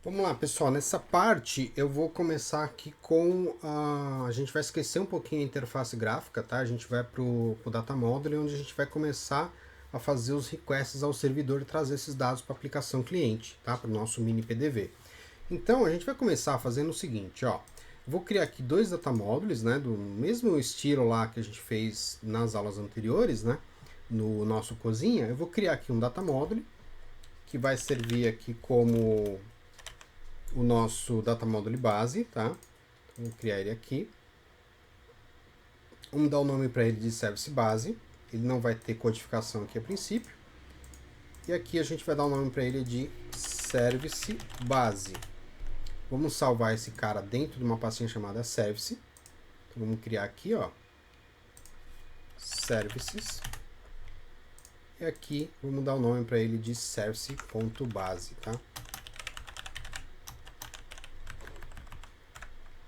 Vamos lá, pessoal. Nessa parte eu vou começar aqui com a gente vai esquecer um pouquinho a interface gráfica, tá? A gente vai pro Data Model, onde a gente vai começar a fazer os requests ao servidor e trazer esses dados para a aplicação cliente, tá? Para o nosso mini PDV. Então a gente vai começar fazendo o seguinte, ó. Vou criar aqui dois data modules, né? Do mesmo estilo lá que a gente fez nas aulas anteriores, né? No nosso cozinha. Eu vou criar aqui um data module que vai servir aqui como o nosso data module base, tá? Vamos criar ele aqui. Vamos dar o nome para ele de service base. Ele não vai ter codificação aqui a princípio. E aqui a gente vai dar o nome para ele de service base. Vamos salvar esse cara dentro de uma pastinha chamada service. Então vamos criar aqui, ó, services. E aqui vamos dar o nome para ele de service.base, tá?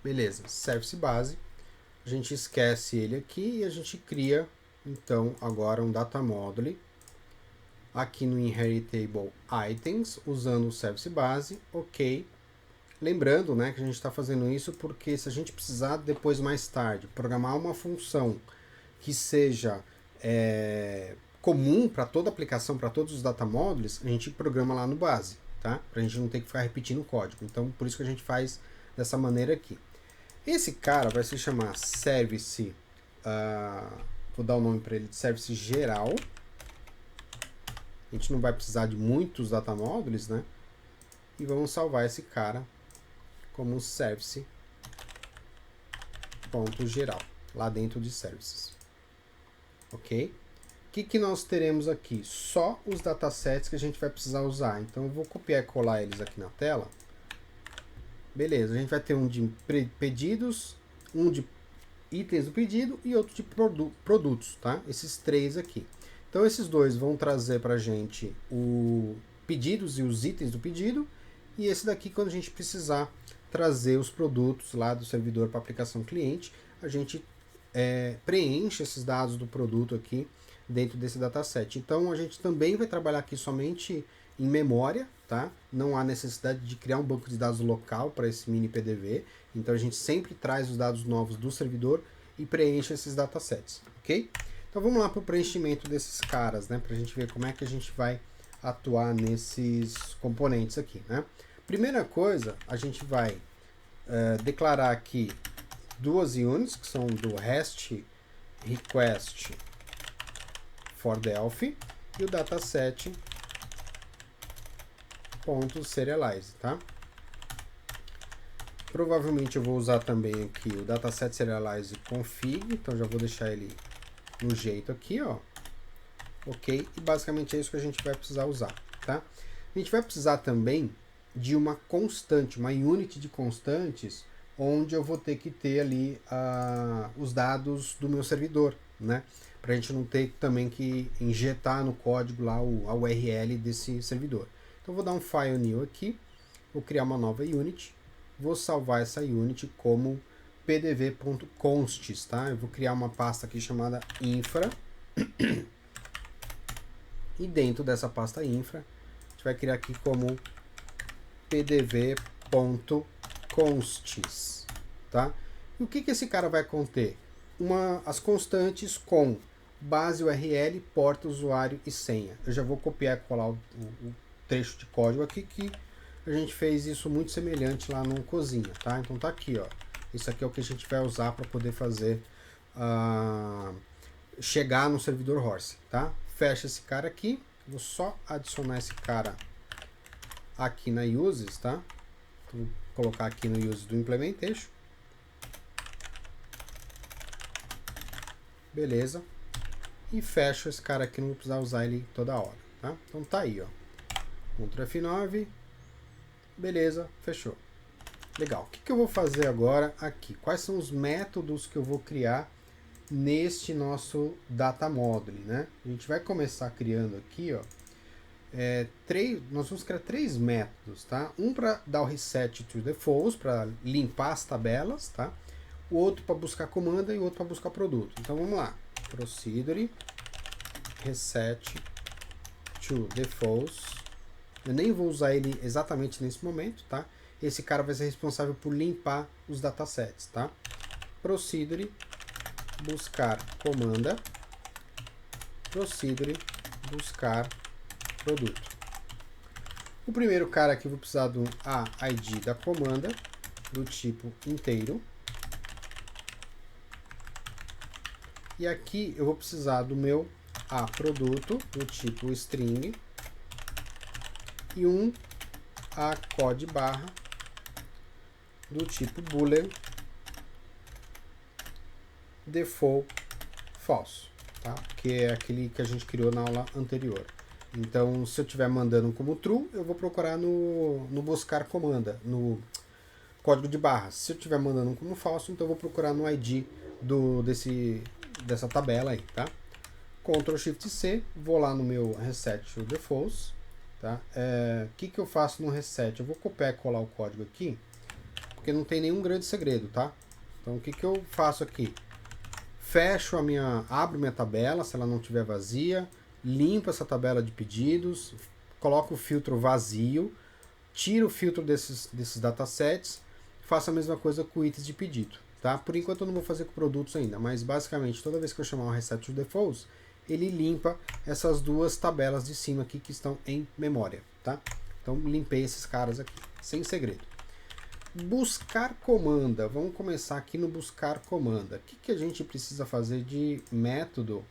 Beleza, service base. A gente esquece ele aqui e a gente cria, então, agora um data module aqui no inheritable items, usando o service base, ok. Lembrando, né, que a gente está fazendo isso porque se a gente precisar depois, mais tarde, programar uma função que seja comum para toda aplicação, para todos os data modules, a gente programa lá no base, tá? Para a gente não ter que ficar repetindo o código. Então, por isso que a gente faz dessa maneira aqui. Esse cara vai se chamar service, vou dar o nome para ele de service geral. A gente não vai precisar de muitos data modules, né? E vamos salvar esse cara como service.geral, lá dentro de services. Ok? O que nós teremos aqui? Só os datasets que a gente vai precisar usar. Então eu vou copiar e colar eles aqui na tela. Beleza, a gente vai ter um de pedidos, um de itens do pedido e outro de produtos, tá? Esses três aqui. Então esses dois vão trazer para a gente o pedidos e os itens do pedido, e esse daqui, quando a gente precisar trazer os produtos lá do servidor para aplicação cliente, a gente preenche esses dados do produto aqui dentro desse dataset. Então a gente também vai trabalhar aqui somente em memória, tá? Não há necessidade de criar um banco de dados local para esse mini PDV. Então a gente sempre traz os dados novos do servidor e preenche esses datasets, ok? Então vamos lá para o preenchimento desses caras, né? Para a gente ver como é que a gente vai atuar nesses componentes aqui, né? Primeira coisa, a gente vai declarar aqui duas units, que são do REST request for Delphi e o dataset .serialize, tá? Provavelmente eu vou usar também aqui o dataset serialize config, então já vou deixar ele no jeito aqui, ó. Ok? E basicamente é isso que a gente vai precisar usar, tá? A gente vai precisar também de uma constante, uma unit de constantes, onde eu vou ter que ter ali os dados do meu servidor, né? Para a gente não ter também que injetar no código lá a URL desse servidor. Então vou dar um file new aqui, vou criar uma nova unit, vou salvar essa unit como pdv.consts, tá? Eu vou criar uma pasta aqui chamada infra, e dentro dessa pasta infra, a gente vai criar aqui como pdv.consts, tá? E o que esse cara vai conter? As constantes com base URL, porta, usuário e senha. Eu já vou copiar e colar o trecho de código aqui que a gente fez isso muito semelhante lá no cozinha, tá? Então tá aqui, ó. Isso aqui é o que a gente vai usar para poder fazer chegar no servidor Horse, tá? Fecha esse cara aqui. Vou só adicionar esse cara aqui na uses, tá? Então, vou colocar aqui no uses do implementation. Beleza. E fecho esse cara aqui, não vou precisar usar ele toda hora, tá? Então tá aí, ó. Ctrl F9. Beleza, fechou. Legal. O que eu vou fazer agora aqui? Quais são os métodos que eu vou criar neste nosso data module, né? A gente vai começar criando aqui, ó. Nós vamos criar três métodos, tá? Um para dar o reset to defaults, para limpar as tabelas, tá? O outro para buscar comanda e o outro para buscar produto. Então vamos lá. Procedure reset to defaults Eu nem vou usar ele exatamente nesse momento, tá? Esse cara vai ser responsável por limpar os datasets, tá? Procedure, buscar comanda, procedure, buscar produto. O primeiro cara aqui eu vou precisar do ID da comanda, do tipo inteiro. E aqui eu vou precisar do meu produto, do tipo string, e um code barra, do tipo boolean, default false, tá? Que é aquele que a gente criou na aula anterior. Então, se eu estiver mandando como true, eu vou procurar no buscar comanda, no código de barras. Se eu estiver mandando como falso, então eu vou procurar no ID dessa tabela aí, tá? Ctrl Shift C, vou lá no meu reset to defaults, tá? Que eu faço no reset? Eu vou copiar e colar o código aqui, porque não tem nenhum grande segredo, tá? Então, o que eu faço aqui? Abro minha tabela, se ela não estiver vazia, limpo essa tabela de pedidos, coloco o filtro vazio, tiro o filtro desses datasets, faço a mesma coisa com itens de pedido, tá? Por enquanto eu não vou fazer com produtos ainda, mas basicamente toda vez que eu chamar o reset to defaults, ele limpa essas duas tabelas de cima aqui que estão em memória, tá? Então limpei esses caras aqui, sem segredo. Buscar comanda, vamos começar aqui no buscar comanda. O que a gente precisa fazer de método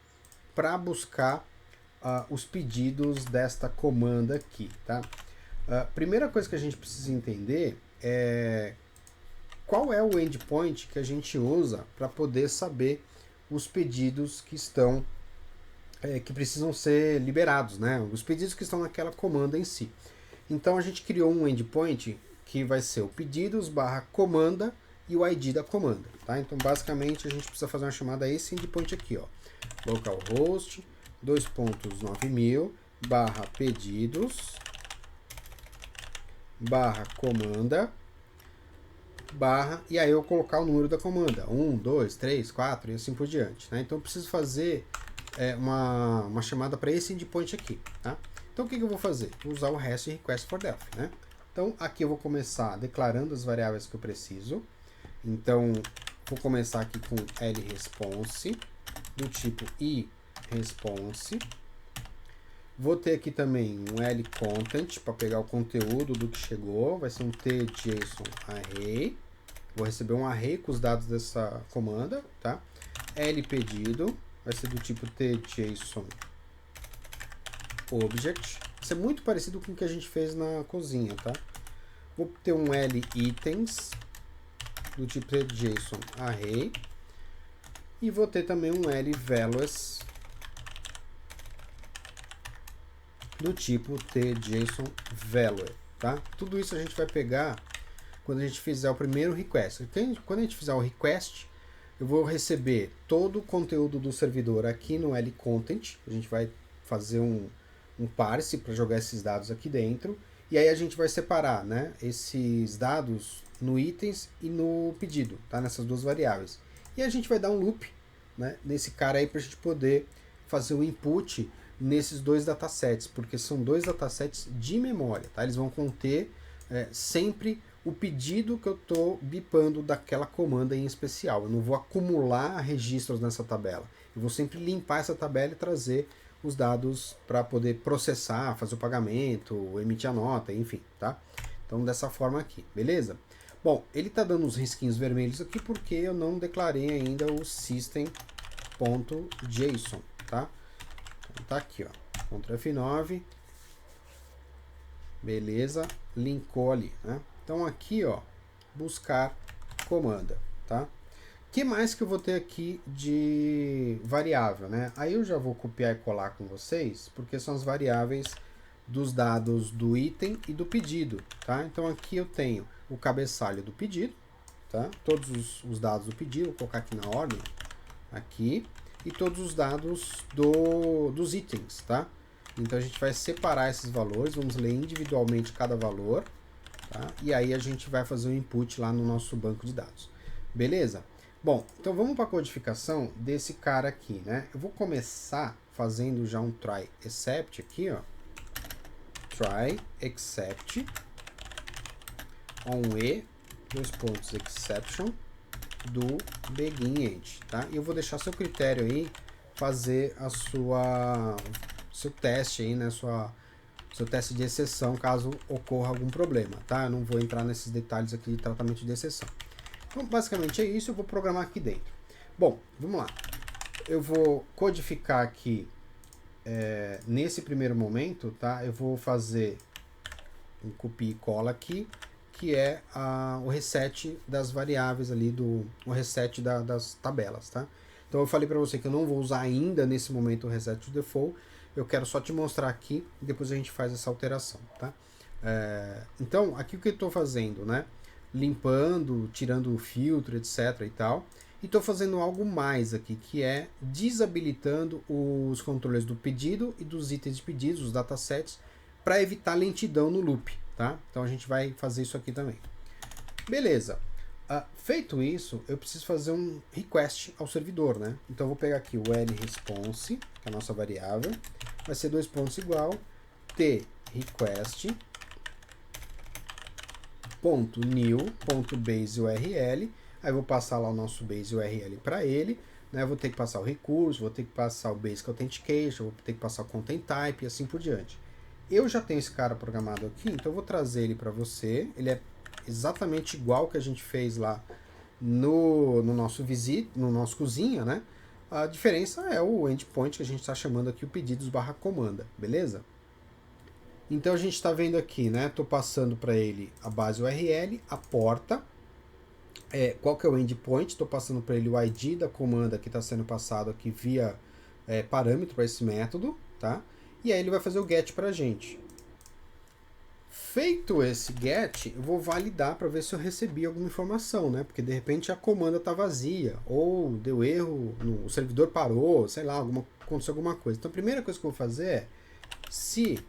para buscar os pedidos desta comanda aqui, tá? Primeira coisa que a gente precisa entender é qual é o endpoint que a gente usa para poder saber os pedidos que estão que precisam ser liberados, né? Os pedidos que estão naquela comanda em si. Então a gente criou um endpoint que vai ser o pedidos barra comanda e o ID da comanda, tá? Então basicamente a gente precisa fazer uma chamada a esse endpoint aqui, ó, localhost 2.9000 barra pedidos barra comanda barra, e aí eu colocar o número da comanda, 1, 2, 3, 4 e assim por diante, né? Então eu preciso fazer uma chamada para esse endpoint aqui, tá? Então o que eu vou fazer? Vou usar o REST request for Delphi, né? Então aqui eu vou começar declarando as variáveis que eu preciso. Então vou começar aqui com lResponse do tipo iResponse. Vou ter aqui também um lContent para pegar o conteúdo do que chegou. Vai ser um tJSON_array. Vou receber um array com os dados dessa comanda, tá? lPedido vai ser do tipo tJSON_object. Isso é muito parecido com o que a gente fez na cozinha, tá? Vou ter um lItems do tipo tJSON_array. E vou ter também um lValues do tipo tJSON_value, tá? Tudo isso a gente vai pegar quando a gente fizer o primeiro request. Quando a gente fizer o request, eu vou receber todo o conteúdo do servidor aqui no lContent. A gente vai fazer um parse para jogar esses dados aqui dentro. E aí a gente vai separar, né, esses dados no itens e no pedido, tá? Nessas duas variáveis. E a gente vai dar um loop, né, nesse cara aí para a gente poder fazer o input nesses dois datasets, porque são dois datasets de memória, tá? Eles vão conter sempre o pedido que eu estou bipando daquela comanda em especial. Eu não vou acumular registros nessa tabela. Eu vou sempre limpar essa tabela e trazer os dados para poder processar, fazer o pagamento, emitir a nota, enfim, tá? Então dessa forma aqui, beleza? Bom, ele está dando uns risquinhos vermelhos aqui porque eu não declarei ainda o system.json, tá? Então tá aqui, ó, Ctrl F9, beleza, linkou ali, né? Então aqui, ó, buscar comanda, tá? O que mais que eu vou ter aqui de variável, né? Aí eu já vou copiar e colar com vocês, porque são as variáveis dos dados do item e do pedido, tá? Então aqui eu tenho o cabeçalho do pedido, tá? Todos os dados do pedido, vou colocar aqui na ordem, aqui, e todos os dados dos itens, tá? Então a gente vai separar esses valores, vamos ler individualmente cada valor, tá? E aí a gente vai fazer o input lá no nosso banco de dados. Beleza? Bom, então vamos para a codificação desse cara aqui, né? Eu vou começar fazendo já um try except aqui, ó. try except on e, exception do beginEnd, tá? E eu vou deixar seu critério aí, fazer seu teste aí, né, seu teste de exceção, caso ocorra algum problema, tá? Eu não vou entrar nesses detalhes aqui de tratamento de exceção. Então, basicamente é isso, eu vou programar aqui dentro. Bom, vamos lá. Eu vou codificar aqui, nesse primeiro momento, tá? Eu vou fazer um copia e cola aqui, que é o reset das variáveis ali, o reset das tabelas, tá? Então eu falei para você que eu não vou usar ainda nesse momento o reset to default, eu quero só te mostrar aqui e depois a gente faz essa alteração, tá? Então, aqui o que eu estou fazendo, né? Limpando, tirando o filtro, etc e tal. E estou fazendo algo mais aqui, que é desabilitando os controles do pedido e dos itens de pedidos, os datasets, para evitar lentidão no loop, tá? Então a gente vai fazer isso aqui também. Beleza. Feito isso, eu preciso fazer um request ao servidor, né? Então eu vou pegar aqui o lResponse, que é a nossa variável, vai ser dois pontos igual, tRequest, .new.baseURL, aí eu vou passar lá o nosso base URL para ele, né? Eu vou ter que passar o recurso, vou ter que passar o Basic Authentication, vou ter que passar o Content Type e assim por diante. Eu já tenho esse cara programado aqui, então eu vou trazer ele para você. Ele é exatamente igual que a gente fez lá no nosso visit, no nosso cozinha, né? A diferença é o endpoint que a gente está chamando aqui o pedidos/comanda, beleza? Então a gente está vendo aqui, né? Estou passando para ele a base URL, a porta, qual que é o endpoint, estou passando para ele o ID da comanda que está sendo passado aqui via parâmetro para esse método, tá? E aí ele vai fazer o get para a gente. Feito esse get, eu vou validar para ver se eu recebi alguma informação, né? Porque de repente a comanda está vazia, ou deu erro, o servidor parou, sei lá, aconteceu alguma coisa. Então a primeira coisa que eu vou fazer é, se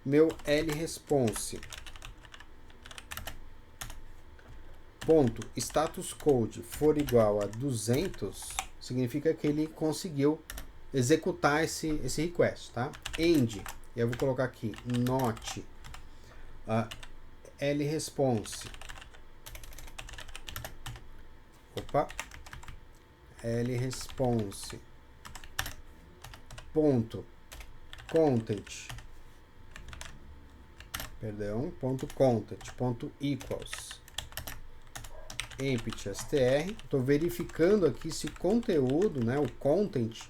meu lResponse .status code for igual a 200, significa que ele conseguiu executar esse request, tá? End, e eu vou colocar aqui, not lResponse, lResponse content equals empty str. Estou verificando aqui se o conteúdo, né, o content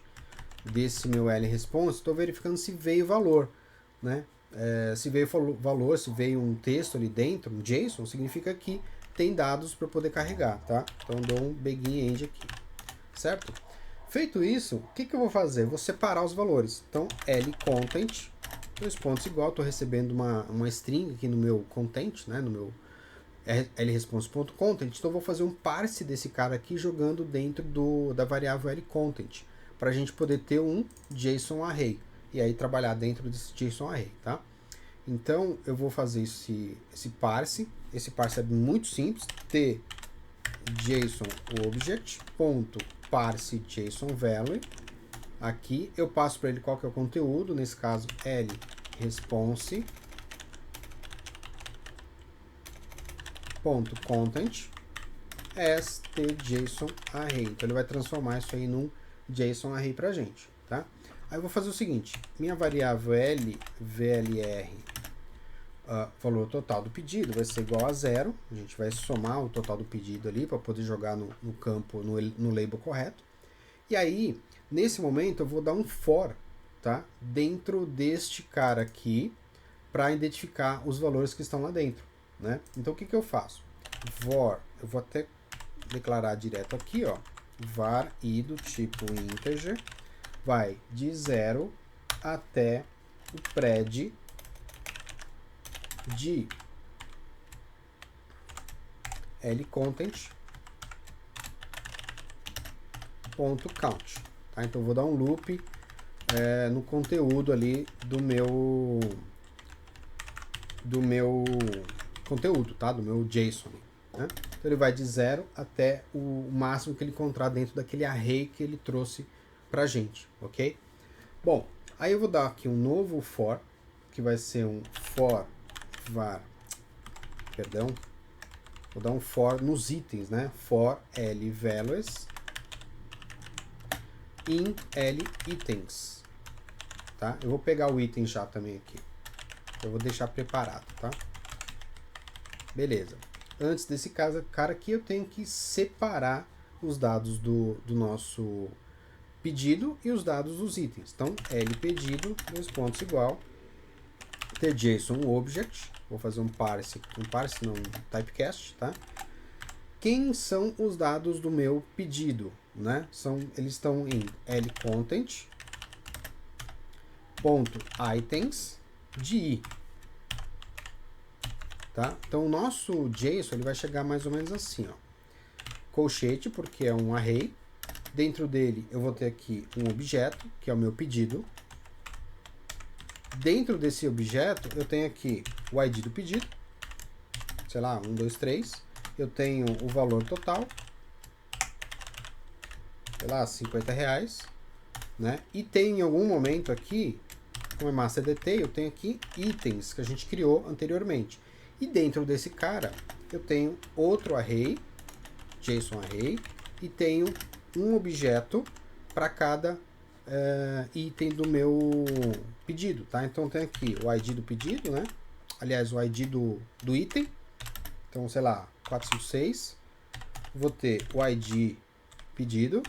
desse meu lResponse, estou verificando se veio valor, né? Se veio valor, se veio um texto ali dentro, um JSON, significa que tem dados para poder carregar, tá? Então dou um beginEnd aqui, certo? Feito isso, o que eu vou fazer? Eu vou separar os valores. Então lContent, dois pontos igual, estou recebendo uma string aqui no meu content, né? No meu lResponse.content, então eu vou fazer um parse desse cara aqui jogando dentro da variável lContent, para a gente poder ter um JSON array, e aí trabalhar dentro desse JSON array, tá? Então eu vou fazer esse parse é muito simples, tJSONObject.parseJSONValue, aqui eu passo para ele qual que é o conteúdo, nesse caso lResponse, .content as tJSON array. Então ele vai transformar isso aí num JSON array pra gente, tá? Aí eu vou fazer o seguinte, minha variável LVLR, valor total do pedido, vai ser igual a 0. A gente vai somar o total do pedido ali para poder jogar no campo, no label correto. E aí, nesse momento, eu vou dar um for, tá? Dentro deste cara aqui, para identificar os valores que estão lá dentro, né? Então o que eu faço? Eu vou até declarar direto aqui, ó, var i do tipo integer, vai de 0 até o pred de lContent.count, tá? Então eu vou dar um loop no conteúdo ali do meu conteúdo, tá? Do meu JSON, né? Então ele vai de 0 até o máximo que ele encontrar dentro daquele array que ele trouxe pra gente, ok? Bom, aí eu vou dar aqui um novo for, que vai ser um for var, perdão, vou dar um for nos itens, né? For L values in L itens, tá? Eu vou pegar o item já também aqui. Eu vou deixar preparado, tá? Beleza. Antes desse cara aqui, eu tenho que separar os dados do nosso pedido e os dados dos itens. Então, L pedido, dois pontos igual, tJSON object, vou fazer um typecast, tá? Quem são os dados do meu pedido, né? Eles estão em lcontent, ponto items de i, tá? Então o nosso JSON ele vai chegar mais ou menos assim, ó. Colchete, porque é um array. Dentro dele eu vou ter aqui um objeto, que é o meu pedido. Dentro desse objeto eu tenho aqui o ID do pedido, sei lá, 1, 2, 3. Eu tenho o valor total, sei lá, R$50, né? E tem em algum momento aqui, como é master detail, eu tenho aqui itens que a gente criou anteriormente. E dentro desse cara, eu tenho outro array, JSON array, e tenho um objeto para cada item do meu pedido, tá? Então tem aqui o ID do pedido, né? Aliás, o ID do item. Então, sei lá, 456. Vou ter o ID pedido,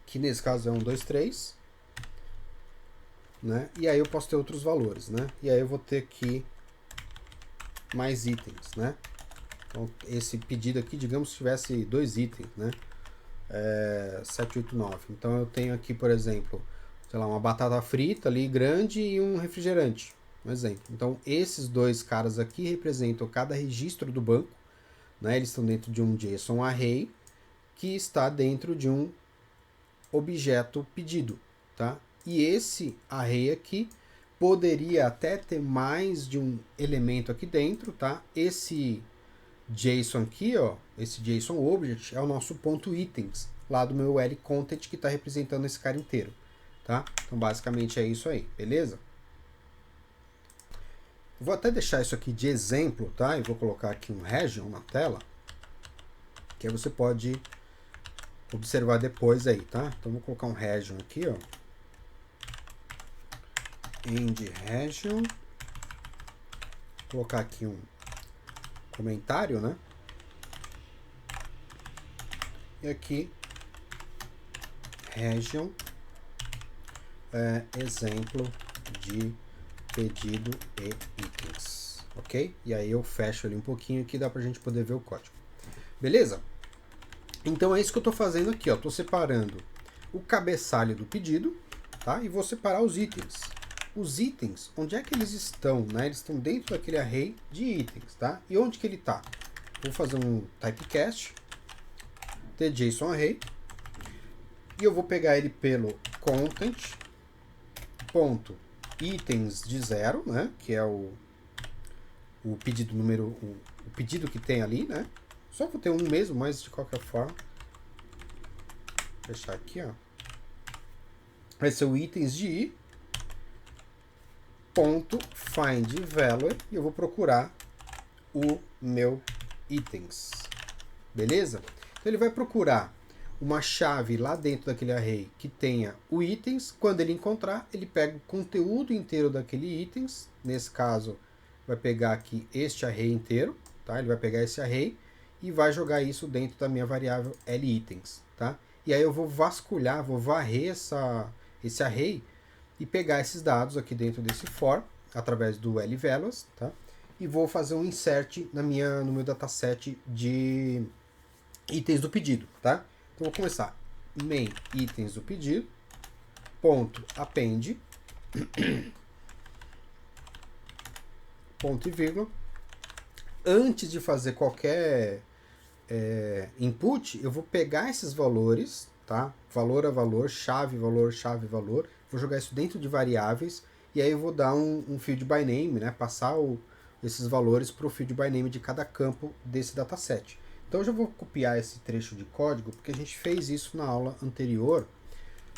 que nesse caso é 123, né? E aí eu posso ter outros valores, né? E aí eu vou ter aqui mais itens, né? Então, esse pedido aqui, digamos que tivesse 2 itens, né? 789. Então eu tenho aqui, por exemplo, sei lá, uma batata frita ali grande e um refrigerante, um exemplo. Então esses dois caras aqui representam cada registro do banco, né? Eles estão dentro de um JSON array que está dentro de um objeto pedido, tá? E esse array aqui poderia até ter mais de um elemento aqui dentro, tá? Esse JSON aqui, ó, esse JSON object é o nosso ponto itens lá do meu lcontent que está representando esse cara inteiro, tá? Então basicamente é isso aí, beleza? Vou até deixar isso aqui de exemplo, tá? E vou colocar aqui um region na tela, que aí você pode observar depois aí, tá? Então vou colocar um region aqui, ó. End region. Vou colocar aqui um comentário, né? E aqui region exemplo de pedido e itens, ok? E aí eu fecho ali um pouquinho que dá pra gente poder ver o código. Beleza? Então é isso que eu tô fazendo aqui, ó. Tô separando o cabeçalho do pedido, tá? E vou separar os itens. Os itens, onde é que eles estão, né? Eles estão dentro daquele array de itens, tá? E onde que ele tá? Vou fazer um typecast, tJSON array, e eu vou pegar ele pelo content, ponto, itens de 0, né? Que é o pedido número, o pedido que tem ali, né? Só vou ter um mesmo, mas de qualquer forma. Vou fechar aqui, ó. Vai ser o itens de i, ponto find value, e eu vou procurar o meu itens. Beleza? Então ele vai procurar uma chave lá dentro daquele array que tenha o itens. Quando ele encontrar, ele pega o conteúdo inteiro daquele itens. Nesse caso, vai pegar aqui este array inteiro, tá? Ele vai pegar esse array e vai jogar isso dentro da minha variável litens, tá? E aí eu vou vasculhar, vou varrer esse array e pegar esses dados aqui dentro desse for, através do lvalues, tá? E vou fazer um insert no meu dataset de itens do pedido, tá? Então vou começar main itens do pedido, ponto append, ponto e vírgula. Antes de fazer qualquer input, eu vou pegar esses valores, tá? Valor a valor, chave, valor, vou jogar isso dentro de variáveis e aí eu vou dar um field by name, né? Passar esses valores para o field by name de cada campo desse dataset. Então eu já vou copiar esse trecho de código porque a gente fez isso na aula anterior,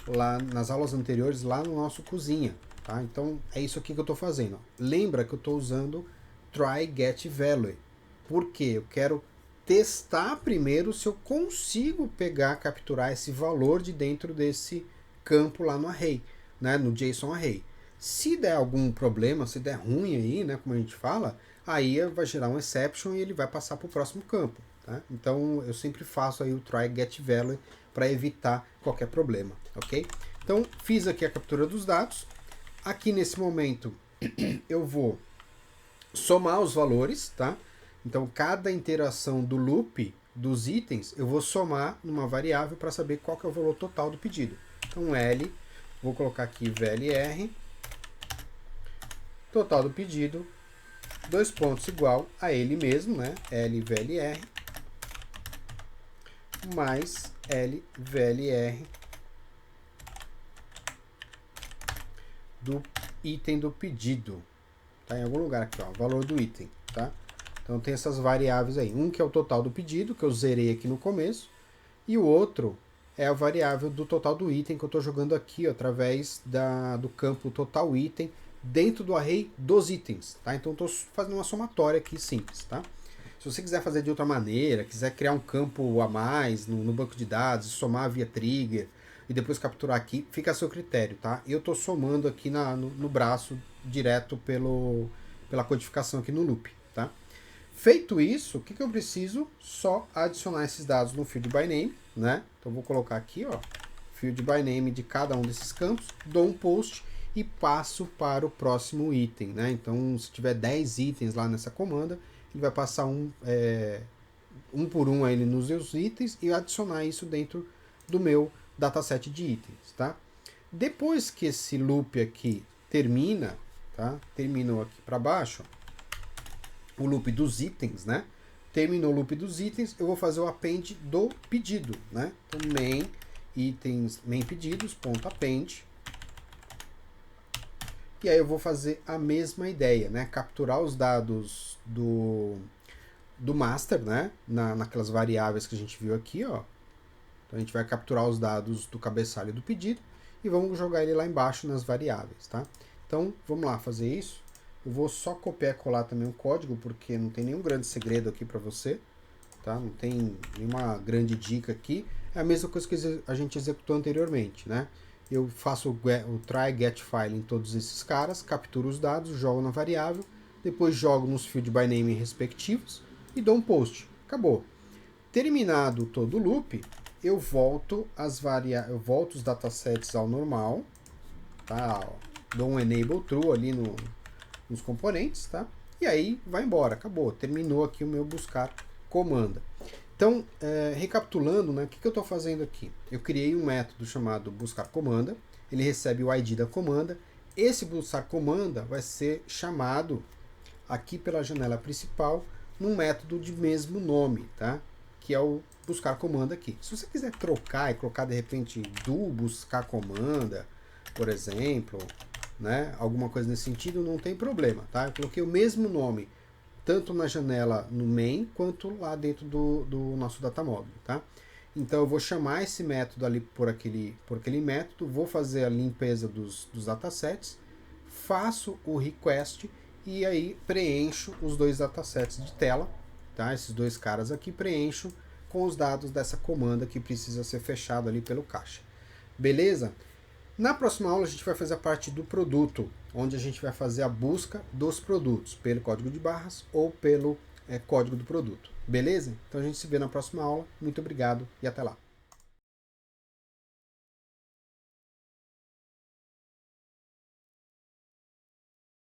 lá nas aulas anteriores lá no nosso cozinha, Tá? Então é isso aqui que eu estou fazendo. Lembra que eu estou usando try get value. Por quê? Eu quero testar primeiro se eu consigo pegar, capturar esse valor de dentro desse campo lá no array, né, no JSON array. Se der algum problema, se der ruim aí, né, como a gente fala, aí vai gerar um exception e ele vai passar para o próximo campo. Tá? Então eu sempre faço aí o try get value para evitar qualquer problema, ok? Então fiz aqui a captura dos dados. Aqui nesse momento eu vou somar os valores, tá? Então cada interação do loop dos itens eu vou somar numa variável para saber qual que é o valor total do pedido. Então L, vou colocar aqui VLR, total do pedido, dois pontos igual a ele mesmo, né? LVLR mais LVLR do item do pedido. Tá em algum lugar aqui, ó, valor do item, tá? Então tem essas variáveis aí. Um que é o total do pedido, que eu zerei aqui no começo, e o outro é a variável do total do item que eu estou jogando aqui, ó, através do campo total item dentro do array dos itens, tá? Então estou fazendo uma somatória aqui simples, tá? Se você quiser fazer de outra maneira, quiser criar um campo a mais no banco de dados, somar via trigger e depois capturar aqui, fica a seu critério, tá? Eu estou somando aqui no braço direto pela codificação aqui no loop, tá? Feito isso, o que eu preciso? Só adicionar esses dados no field by name, né? Então vou colocar aqui, ó, field by name de cada um desses campos, dou um post e passo para o próximo item, né? Então se tiver 10 itens lá nessa comanda, ele vai passar um por um aí nos seus itens e adicionar isso dentro do meu dataset de itens, tá? Depois que esse loop aqui termina, tá? Terminou aqui para baixo, o loop dos itens, né? Terminou o loop dos itens, eu vou fazer o append do pedido, né? Então main itens, main pedidos, ponto append. E aí eu vou fazer a mesma ideia, né? Capturar os dados do master, né? Naquelas variáveis que a gente viu aqui, ó. Então a gente vai capturar os dados do cabeçalho do pedido e vamos jogar ele lá embaixo nas variáveis, tá? Então vamos lá fazer isso. Eu vou só copiar e colar também o código, porque não tem nenhum grande segredo aqui para você, tá? Não tem nenhuma grande dica aqui. É a mesma coisa que a gente executou anteriormente, né? Eu faço o try get file em todos esses caras, capturo os dados, jogo na variável, depois jogo nos field by name respectivos e dou um post. Acabou. Terminado todo o loop, eu volto os datasets ao normal, tá? Dou um enable true ali nos componentes, tá? E aí vai embora, acabou. Terminou aqui o meu buscar comanda. Então, recapitulando, né, o que eu estou fazendo aqui? Eu criei um método chamado buscar comanda, ele recebe o ID da comanda. Esse buscar comanda vai ser chamado aqui pela janela principal num método de mesmo nome, tá? Que é o buscar comanda aqui. Se você quiser trocar e colocar de repente do buscar comanda, por exemplo, né, alguma coisa nesse sentido, não tem problema, tá? Eu coloquei o mesmo nome tanto na janela no main, quanto lá dentro do nosso datamodule, tá? Então eu vou chamar esse método ali por aquele método, vou fazer a limpeza dos datasets, faço o request e aí preencho os dois datasets de tela, tá? Esses dois caras aqui preencho com os dados dessa comanda que precisa ser fechado ali pelo caixa. Beleza? Na próxima aula a gente vai fazer a parte do produto, onde a gente vai fazer a busca dos produtos, pelo código de barras ou pelo código do produto. Beleza? Então a gente se vê na próxima aula. Muito obrigado e até lá.